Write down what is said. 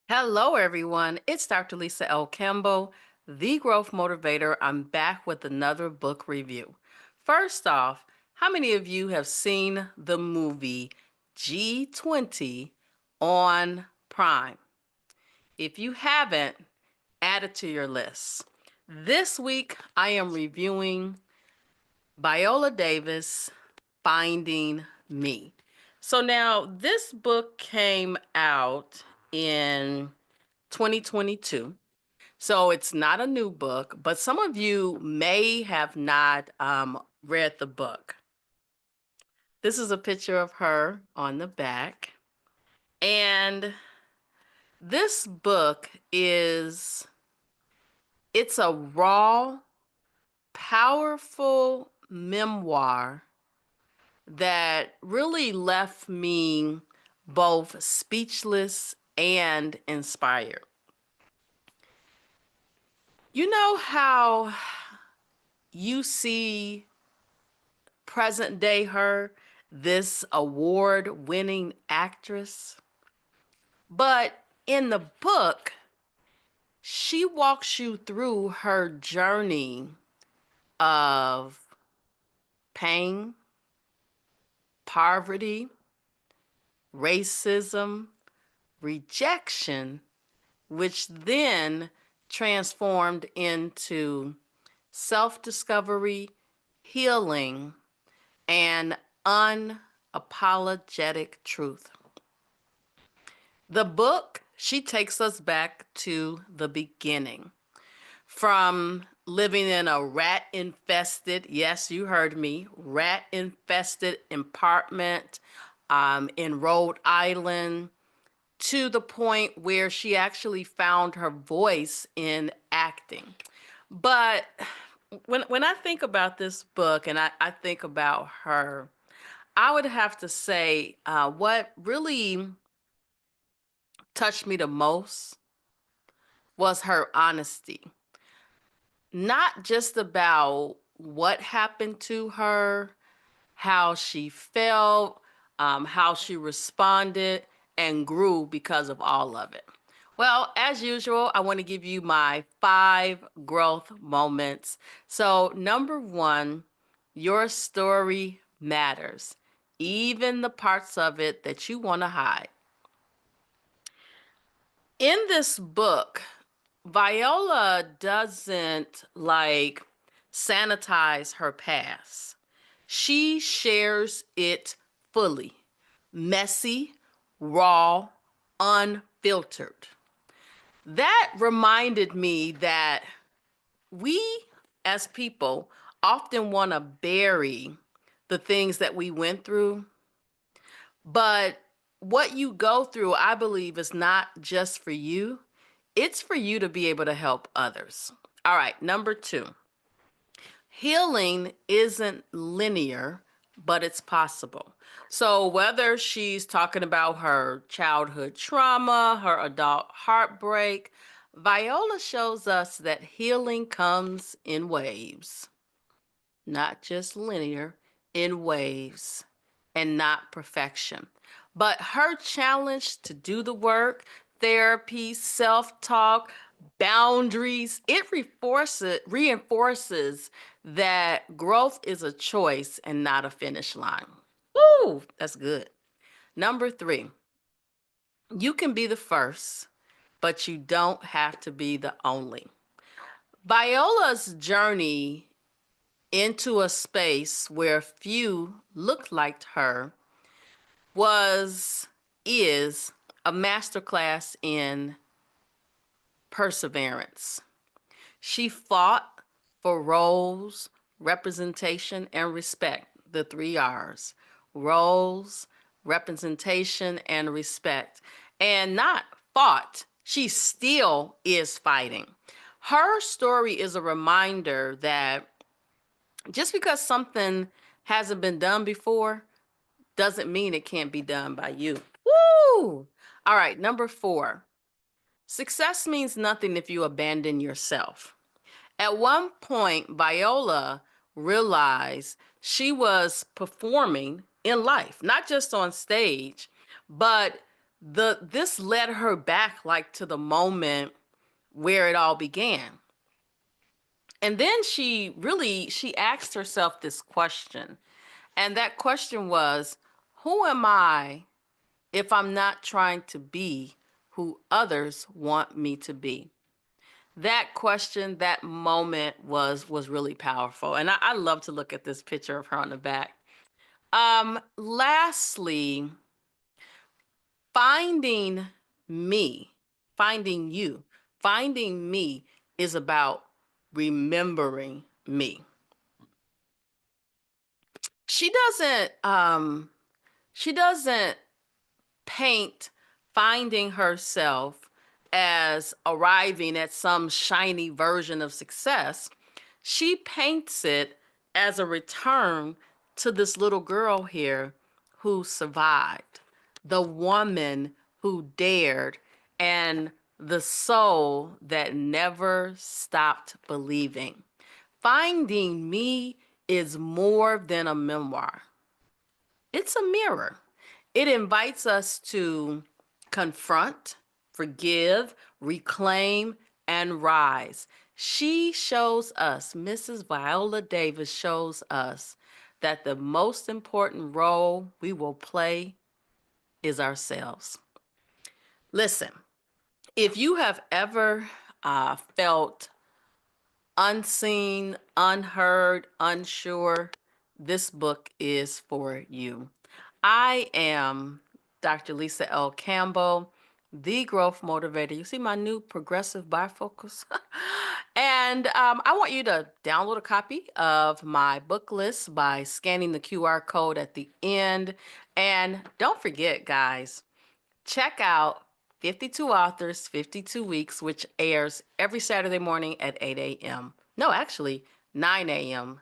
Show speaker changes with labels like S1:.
S1: Hello, everyone. It's Dr. Lisa L. Campbell, the Growth Motivator. I'm back with another book review. First off, how many of you have seen the movie G20 on Prime? If you haven't, add it to your list. This week, I am reviewing Viola Davis, Finding Me. So now, this book came out in 2022. So it's not a new book, but some of you may have not read the book. This is a picture of her on the back. And this book it's a raw, powerful memoir that really left me both speechless and inspired. You know how you see present day her, this award winning actress? But in the book, she walks you through her journey of pain, poverty, racism, rejection, which then transformed into self discovery, healing, and unapologetic truth. The book, she takes us back to the beginning. From living in a rat infested, yes, you heard me, rat infested apartment in Rhode Island, to the point where she actually found her voice in acting. But when I think about this book and I think about her, I would have to say what really touched me the most was her honesty. Not just about what happened to her, how she felt, how she responded, and grew because of all of it. Well, as usual, I want to give you my 5 growth moments. So, number one, your story matters, even the parts of it that you want to hide. In this book, Viola doesn't sanitize her past. She shares it fully, messy, raw, unfiltered. That reminded me that we as people often want to bury the things that we went through, but what you go through, I believe, is not just for you, it's for you to be able to help others. All right, number two, healing isn't linear, but it's possible. So, whether she's talking about her childhood trauma, her adult heartbreak, Viola shows us that healing comes in waves, not just linear, in waves, and not perfection. But her challenge to do the work, therapy, self talk, boundaries, it reinforces that growth is a choice and not a finish line. Woo, that's good. Number three, you can be the first, but you don't have to be the only. Viola's journey into a space where few looked like her was is a masterclass in perseverance. She fought for roles, representation, and respect, the 3 R's: roles, representation, and respect. And not fought, she still is fighting. Her story is a reminder that just because something hasn't been done before doesn't mean it can't be done by you. Woo! All right, number four. Success means nothing if you abandon yourself. At one point, Viola realized she was performing in life, not just on stage, but This led her back like to the moment where it all began. And then she asked herself this question. And that question was, who am I if I'm not trying to be who others want me to be? That question, that moment was really powerful. And I love to look at this picture of her on the back. Lastly, finding me, finding you, finding me is about remembering me. She doesn't paint finding herself as arriving at some shiny version of success. She paints it as a return to this little girl here who survived, the woman who dared, and the soul that never stopped believing. Finding Me is more than a memoir. It's a mirror. It invites us to confront, forgive, reclaim, and rise. She shows us, Mrs. Viola Davis shows us that the most important role we will play is ourselves. Listen, if you have ever felt unseen, unheard, unsure, this book is for you. I am Dr. Lisa L. Campbell, the growth motivator. You see my new progressive bifocals? And I want you to download a copy of my book list by scanning the QR code at the end. And don't forget, guys, check out 52 Authors, 52 Weeks, which airs every Saturday morning at 8 a.m. No, actually, 9 a.m.